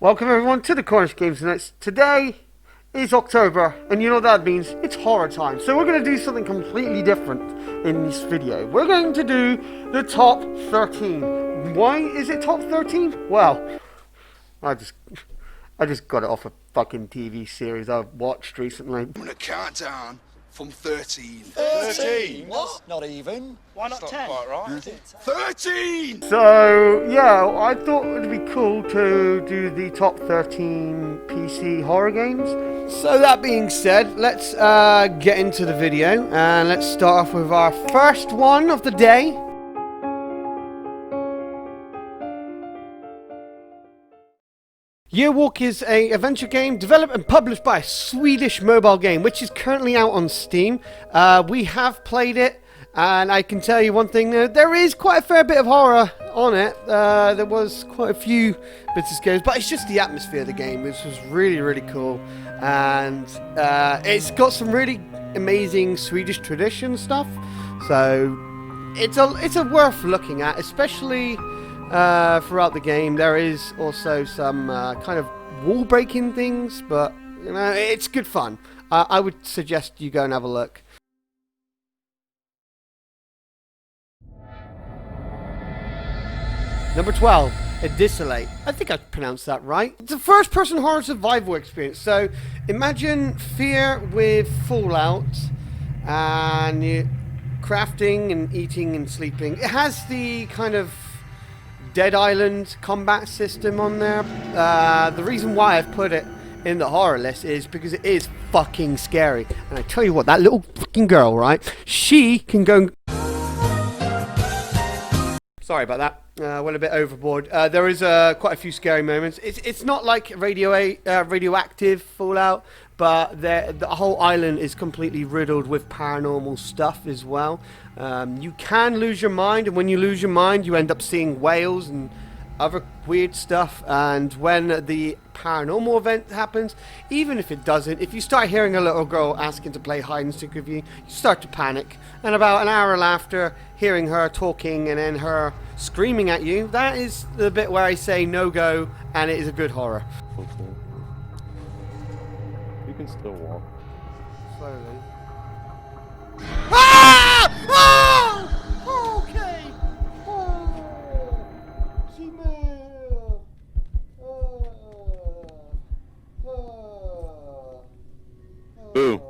Welcome everyone to the Cornish Games Nights. Today is October, and you know what that means? It's horror time. So we're going to do something completely different in this video. We're going to do the top 13. Why is it top 13? Well, I just got it off a fucking TV series I've watched recently. I'm gonna count down from 13. 13? What? Not even. Why not 10? Quite right. 13! So, yeah, I thought it would be cool to do the top 13 PC horror games. So that being said, let's get into the video, and let's start off with our first one of the day. Yearwalk is an adventure game developed and published by a Swedish mobile game, which is currently out on Steam. We have played it, and I can tell you one thing, there is quite a fair bit of horror on it. There was quite a few bits of scares, but it's just the atmosphere of the game, which was really, really cool. And it's got some really amazing Swedish tradition stuff, so it's a worth looking at, especially throughout the game. There is also some kind of wall breaking things, but you know, it's good fun. I would suggest you go and have a look. Number 12, Disintegration. I think I pronounced that right. It's a first-person horror survival experience. So imagine Fear with Fallout, and you crafting and eating and sleeping. It has the kind of Dead Island combat system on there. The reason why I've put it in the horror list is because it is fucking scary. And I tell you what, that little fucking girl, right? She can go. Sorry about that. Went a bit overboard. There is quite a few scary moments. It's not like radioactive Fallout, but the whole island is completely riddled with paranormal stuff as well. You can lose your mind, and when you lose your mind, you end up seeing whales and other weird stuff. And when the paranormal event happens, even if it doesn't, if you start hearing a little girl asking to play hide and seek with you, you start to panic. And about an hour after hearing her talking and then her screaming at you, that is the bit where I say no go, and it is a good horror. Okay. You can still walk. Slowly. Ah! Oh! Okay. Oh. Gmail. Boo.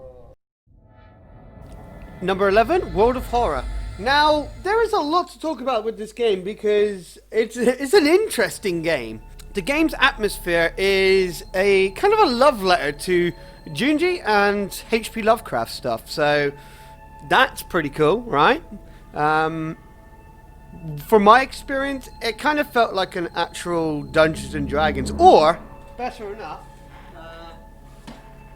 Number 11, World of Horror. Now, there is a lot to talk about with this game because it's an interesting game. The game's atmosphere is a kind of a love letter to Junji and H.P. Lovecraft stuff, so that's pretty cool, right? From my experience, it kind of felt like an actual Dungeons and Dragons, or, better enough,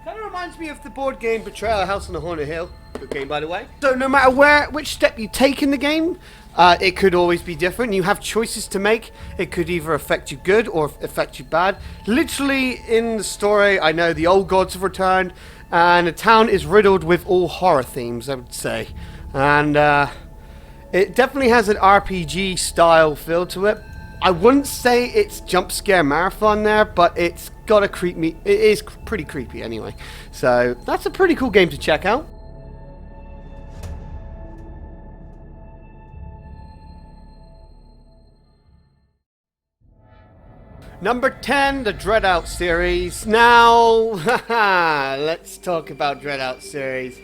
kind of reminds me of the board game Betrayal: House on the Haunted Hill. Good game, by the way. So no matter which step you take in the game, it could always be different. You have choices to make. It could either affect you good or affect you bad. Literally in the story, I know the old gods have returned, and the town is riddled with all horror themes, I would say. And it definitely has an RPG style feel to it. I wouldn't say it's jump scare marathon there, but it's got a it is pretty creepy anyway. So that's a pretty cool game to check out. Number 10, the Dread Out series. Now, let's talk about Dread Out series.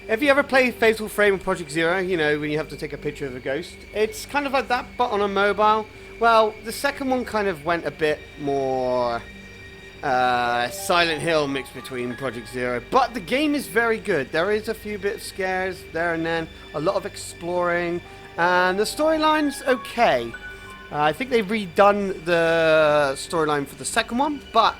If you ever played Fatal Frame or Project Zero, you know, when you have to take a picture of a ghost, it's kind of like that, but on a mobile. Well, the second one kind of went a bit more Silent Hill mixed between Project Zero, but the game is very good. There is a few bit of scares there and then, a lot of exploring, and the storyline's okay. I think they've redone the storyline for the second one, but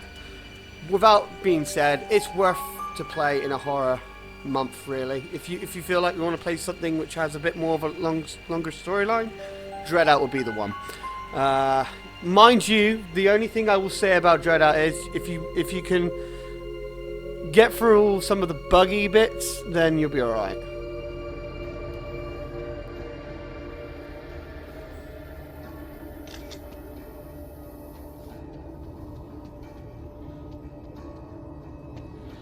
without being said, it's worth to play in a horror month, really. If you feel like you want to play something which has a bit more of a longer storyline, Dread Out would be the one. Mind you, the only thing I will say about Dread Out is if you can get through some of the buggy bits, then you'll be alright.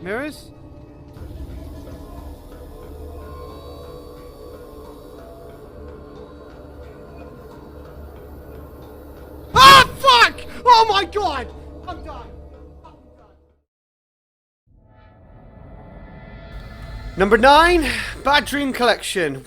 Mirrors? Ah, fuck! Oh my god! I'm done. Number 9, Bad Dream Collection.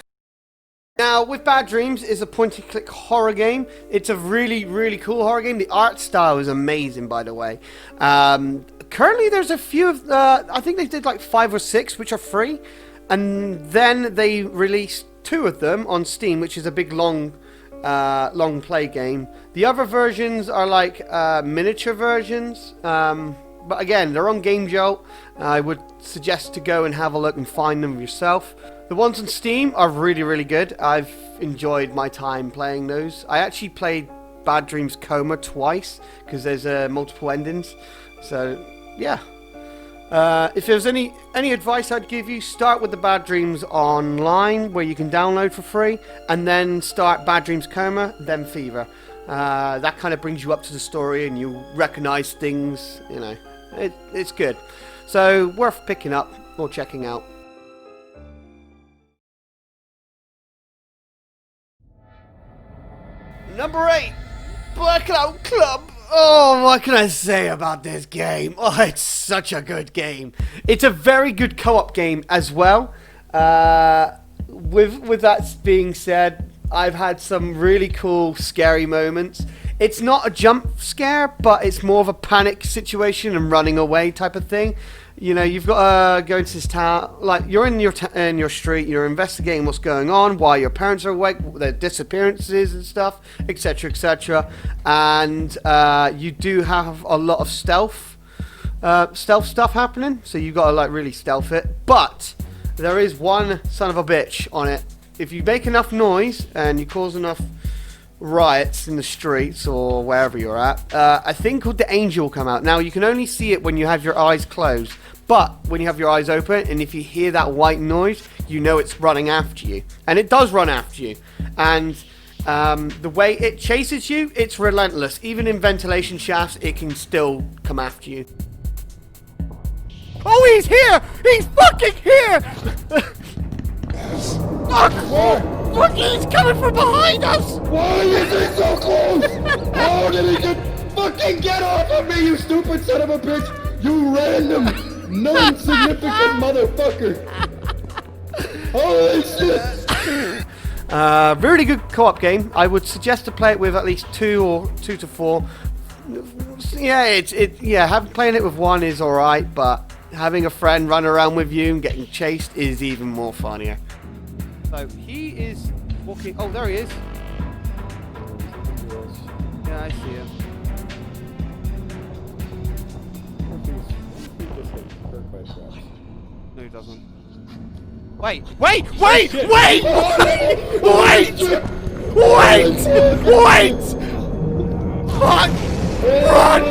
Now, with Bad Dreams is a point-and-click horror game. It's a really, really cool horror game. The art style is amazing, by the way. Currently, there's a few of I think they did like 5 or 6, which are free. And then they released 2 of them on Steam, which is a big, long play game. The other versions are like miniature versions. But again, they're on Game Jolt. I would suggest to go and have a look and find them yourself. The ones on Steam are really, really good. I've enjoyed my time playing those. I actually played Bad Dreams Coma twice because there's multiple endings. So, yeah. If there's any advice I'd give you, start with the Bad Dreams Online, where you can download for free, and then start Bad Dreams Coma, then Fever. That kind of brings you up to the story, and you recognize things, you know. It's good. So, worth picking up or checking out. Number 8, Blackout Club. Oh, what can I say about this game? Oh, it's such a good game. It's a very good co-op game as well. With that being said, I've had some really cool, scary moments. It's not a jump scare, but it's more of a panic situation and running away type of thing. You know, you've got to go into this town, like you're in your street, you're investigating what's going on, why your parents are awake, their disappearances and stuff, etc., etc. And you do have a lot of stealth stuff happening, so you've got to like really stealth it. But there is one son of a bitch on it. If you make enough noise and you cause enough riots in the streets or wherever you're at, a thing called the Angel will come out. Now, you can only see it when you have your eyes closed, but when you have your eyes open and if you hear that white noise, you know it's running after you. And it does run after you. And the way it chases you, it's relentless. Even in ventilation shafts, it can still come after you. Oh, he's here! He's fucking here! Fuck! Look, he's coming from behind us! Why is he so close? How did he fucking get off of me, you stupid son of a bitch! You random, non-significant motherfucker! Holy shit! Really good co-op game. I would suggest to play it with at least 2 to 4. Yeah, playing it with one is alright, but having a friend run around with you and getting chased is even more funnier. So he is walking. Oh, there he is. Yeah, I see him. No, he doesn't. Wait! Wait! Fuck! Run!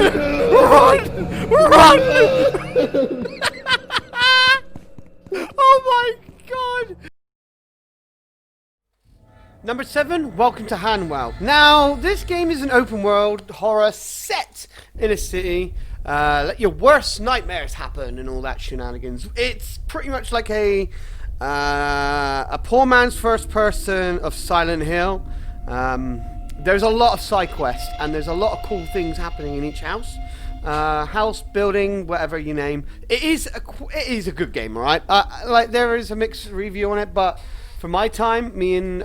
Oh my god! Number 7, Welcome to Hanwell. Now, this game is an open world horror set in a city. Let your worst nightmares happen and all that shenanigans. It's pretty much like a poor man's first person of Silent Hill. There's a lot of side quests and there's a lot of cool things happening in each house. House, building, whatever you name. It is a good game, alright? Like there is a mixed review on it, but for my time, me and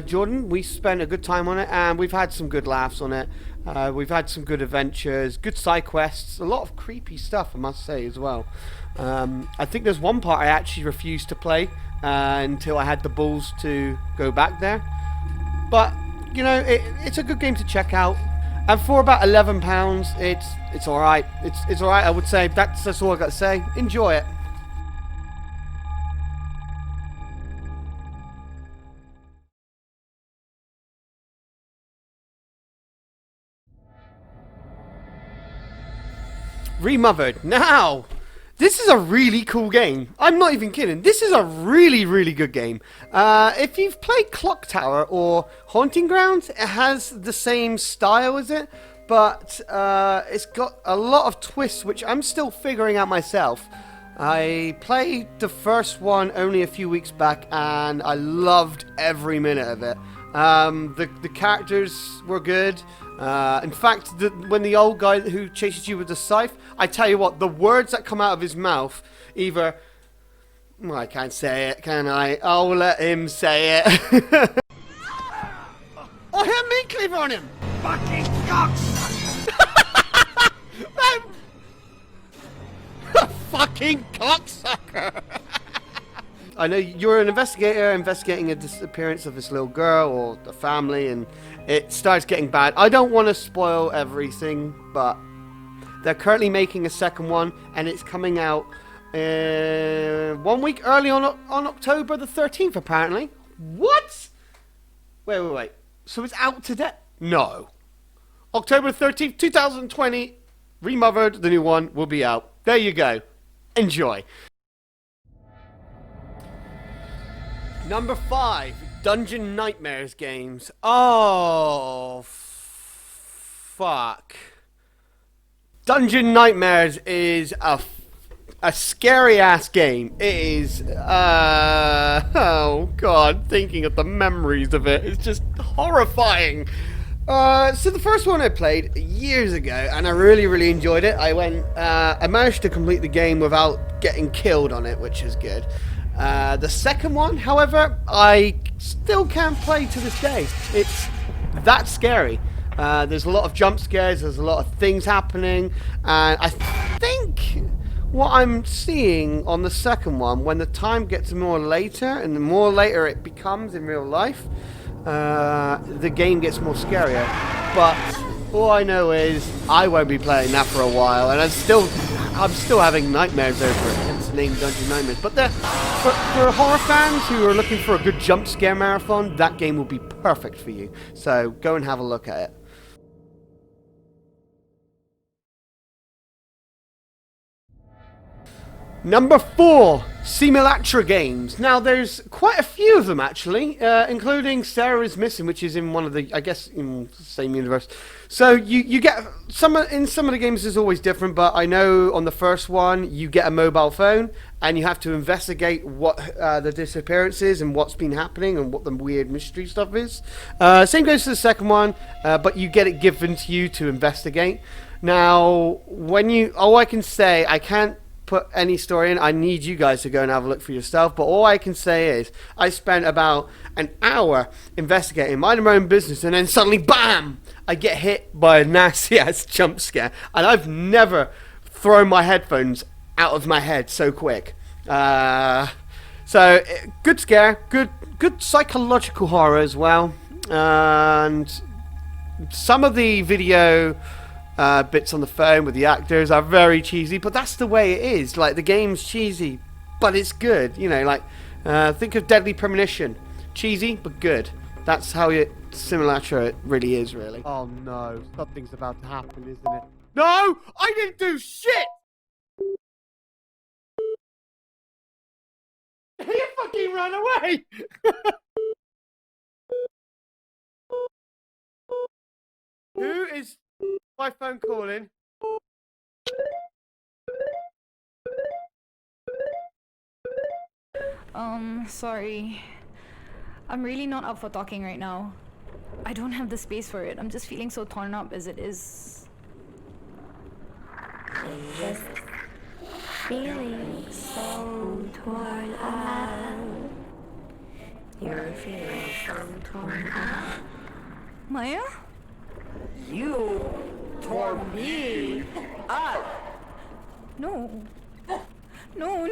Jordan, we spent a good time on it, and we've had some good laughs on it. We've had some good adventures, good side quests, a lot of creepy stuff, I must say, as well. I think there's one part I actually refused to play until I had the balls to go back there. But, you know, it's a good game to check out. And for about £11, it's alright. It's alright, I would say. That's all I got to say. Enjoy it. Remothered. Now, this is a really cool game. I'm not even kidding. This is a really, really good game. If you've played Clock Tower or Haunting Grounds, it has the same style as it, but it's got a lot of twists, which I'm still figuring out myself. I played the first one only a few weeks back, and I loved every minute of it. The characters were good. In fact, when the old guy who chases you with the scythe, I tell you what, the words that come out of his mouth, either... Well, I can't say it, can I? I'll let him say it. Oh, hear me cleave on him! Fucking cocksucker! Fucking cocksucker! I know you're an investigator investigating a disappearance of this little girl or a family, and it starts getting bad. I don't want to spoil everything, but they're currently making a second one, and it's coming out 1 week early on October the 13th, apparently. What? Wait. So it's out today? No. October 13th, 2020, Remothered, the new one, will be out. There you go. Enjoy. Number 5, Dungeon Nightmares games. Oh, fuck. Dungeon Nightmares is a scary ass game. It is, oh god, thinking of the memories of it, it's just horrifying. So the first one I played years ago, and I really enjoyed it. I managed to complete the game without getting killed on it, which is good. The second one, however, I still can't play to this day. It's that scary. There's a lot of jump scares, there's a lot of things happening, and I think what I'm seeing on the second one, when the time gets more later, and the more later it becomes in real life, the game gets more scarier. But all I know is I won't be playing that for a while, and I'm still having nightmares over it, hence the name Dungeon Nightmares. But for horror fans who are looking for a good jump scare marathon, that game will be perfect for you. So go and have a look at it. Number 4, Simulacra games. Now, there's quite a few of them, actually, including Sarah is Missing, which is in one of the, I guess, in the same universe. So, you get, in some of the games it's always different, but I know on the first one, you get a mobile phone, and you have to investigate what the disappearance is, and what's been happening, and what the weird mystery stuff is. Same goes to the second one, but you get it given to you to investigate. Now, all I can say, I can't put any story in. I need you guys to go and have a look for yourself, but all I can say is I spent about an hour investigating, minding my own business, and then suddenly BAM! I get hit by a nasty ass jump scare, and I've never thrown my headphones out of my head so quick. So good scare, good psychological horror as well, and some of the video bits on the phone with the actors are very cheesy, but that's the way it is. Like, the game's cheesy, but it's good. You know, like, think of Deadly Premonition. Cheesy, but good. That's how Simulacra really is, really. Oh no, something's about to happen, isn't it? No! I didn't do shit! He fucking ran away! Who is my phone calling? Sorry. I'm really not up for talking right now. I don't have the space for it. I'm just feeling so torn up as it is. Just feeling so torn up. You're feeling so torn up. Maya? You tore me up. No. No.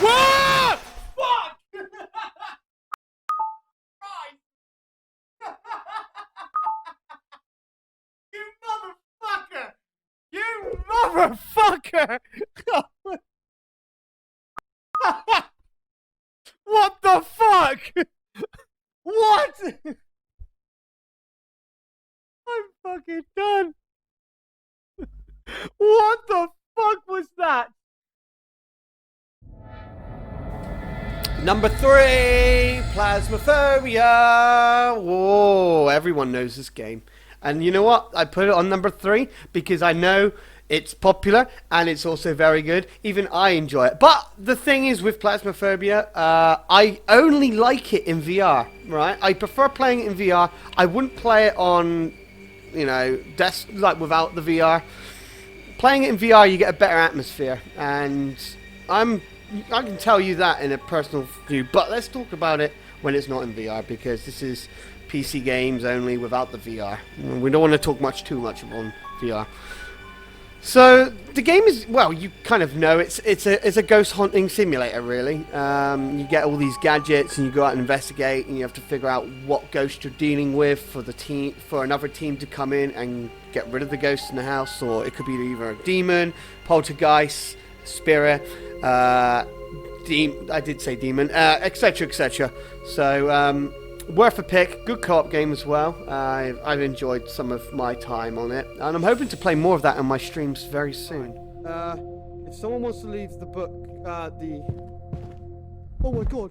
What? Fuck! You motherfucker! What the fuck? What? I'm fucking done. What the fuck was that? Number 3, Plasmaphobia. Whoa, everyone knows this game. And you know what? I put it on number 3 because I know it's popular and it's also very good. Even I enjoy it. But the thing is with Plasmaphobia, I only like it in VR, right? I prefer playing it in VR. I wouldn't play it on, you know, like without the VR. Playing it in VR, you get a better atmosphere, and I can tell you that in a personal view. But let's talk about it when it's not in VR, because this is PC games only without the VR. We don't want to talk too much on VR. So the game is, well, you kind of know it's a ghost hunting simulator, really. You get all these gadgets and you go out and investigate, and you have to figure out what ghost you're dealing with for another team to come in and get rid of the ghosts in the house. Or it could be either a demon, poltergeist, spirit, I did say demon, etc, etc. So worth a pick. Good co-op game as well. I've enjoyed some of my time on it, and I'm hoping to play more of that on my streams very soon. If someone wants to leave the book, oh my god!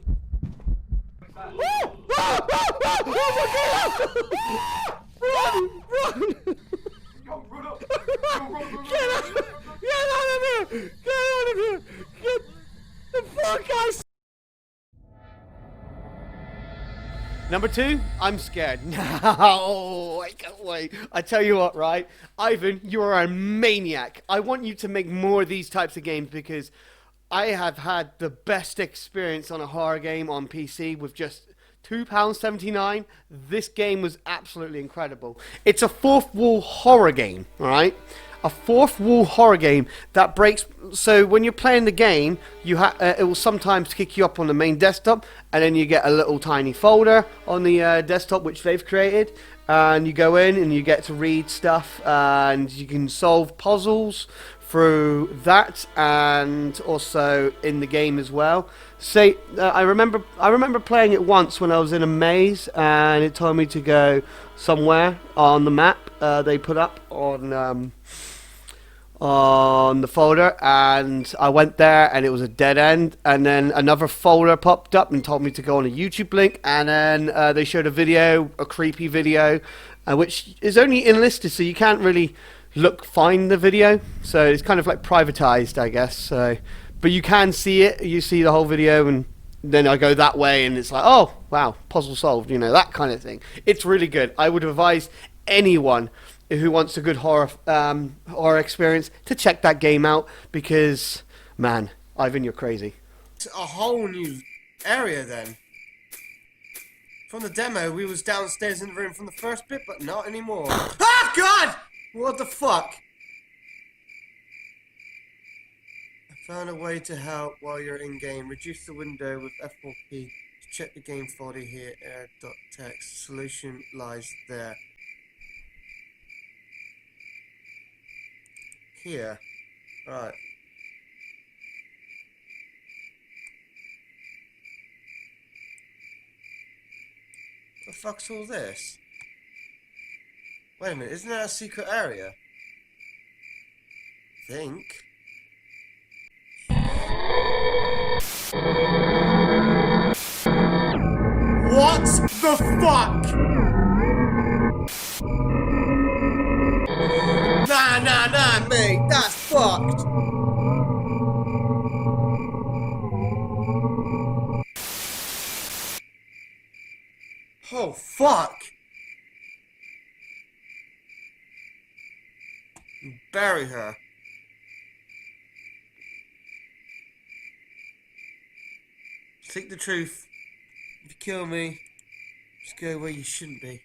Run! Get out of here! Get out of here! Get the fuck out! Number 2, I'm scared. No, I can't wait. I tell you what, right? Ivan, you are a maniac. I want you to make more of these types of games, because I have had the best experience on a horror game on PC with just £2.79. This game was absolutely incredible. It's a fourth wall horror game, alright? A fourth wall horror game that breaks. So when you're playing the game, it will sometimes kick you up on the main desktop, and then you get a little tiny folder on the desktop which they've created, and you go in and you get to read stuff, and you can solve puzzles through that, and also in the game as well. Say, I remember playing it once when I was in a maze, and it told me to go somewhere on the map they put up on the folder, and I went there and it was a dead end, and then another folder popped up and told me to go on a YouTube link, and then they showed a creepy video, which is only enlisted, so you can't really find the video, so it's kind of like privatized, I guess. So, but you can see it, you see the whole video, and then I go that way and it's like, oh wow, puzzle solved, you know, that kind of thing. It's really good. I would advise anyone who wants a good horror experience to check that game out, because man, Ivan, you're crazy. It's a whole new area then. From the demo, we was downstairs in the room from the first bit, but not anymore. Ah, God! What the fuck? I found a way to help while you're in game. Reduce the window with F4P to check the game folder here. Air.txt. Solution lies there. Here. Right. What the fuck's all this? Wait a minute, isn't that a secret area? Think. What the fuck? Nah, mate, that's fucked. Oh, fuck. Bury her. Seek the truth. If you kill me, just go where you shouldn't be.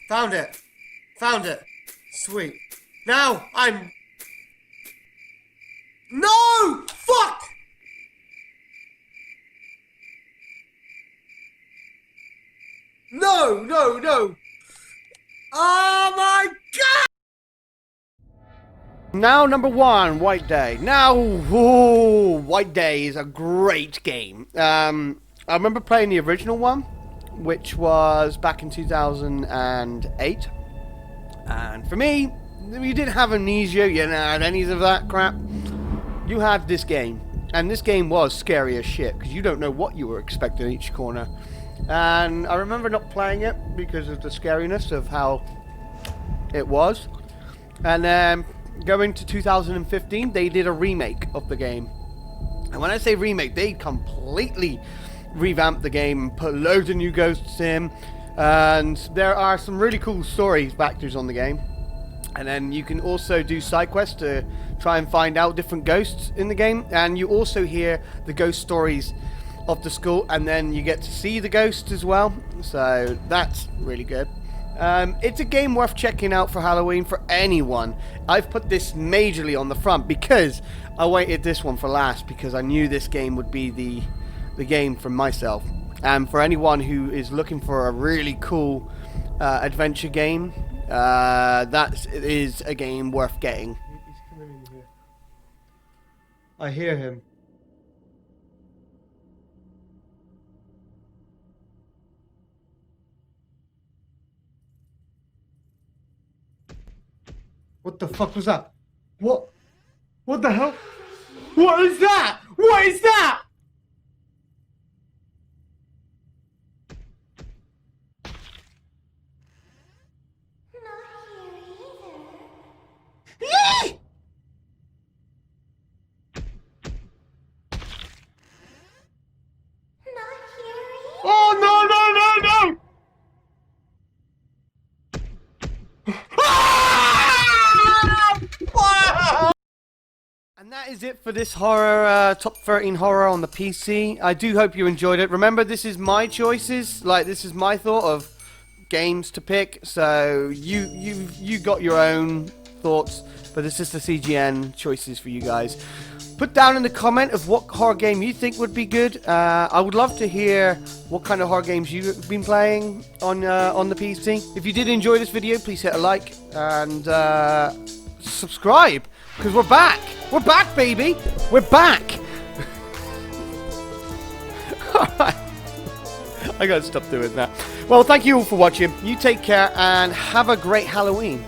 Found it. Found it. Sweet. Now I'm... No! Fuck! No! Oh my god! Now, number 1, White Day. Now, White Day is a great game. I remember playing the original one, which was back in 2008. And for me, you didn't have amnesia, you didn't have any of that crap. You had this game. And this game was scary as shit, because you don't know what you were expecting in each corner. and I remember not playing it because of the scariness of how it was. And then going to 2015, they did a remake of the game. And when I say remake, they completely revamped the game, put loads of new ghosts in, and there are some really cool story factors on the game. And then you can also do side quests to try and find out different ghosts in the game, and you also hear the ghost stories of the school, and then you get to see the ghosts as well, so that's really good. It's a game worth checking out for Halloween for anyone. I've put this majorly on the front because I waited this one for last, because I knew this game would be the game for myself. And for anyone who is looking for a really cool adventure game, that is a game worth getting. He's coming in here. I hear him. What the fuck was that? What? What the hell? What is that? What is that? Oh no no no no! And that is it for this horror, top 13 horror on the PC. I do hope you enjoyed it. Remember, this is my choices. Like, this is my thought of games to pick. So you got your own thoughts, but this is the CGN choices for you guys. Put down in the comment of what horror game you think would be good. I would love to hear what kind of horror games you've been playing on the PC. If you did enjoy this video, please hit a like and subscribe, because we're back. We're back, baby. We're back. Alright. I gotta stop doing that. Well, thank you all for watching. You take care and have a great Halloween.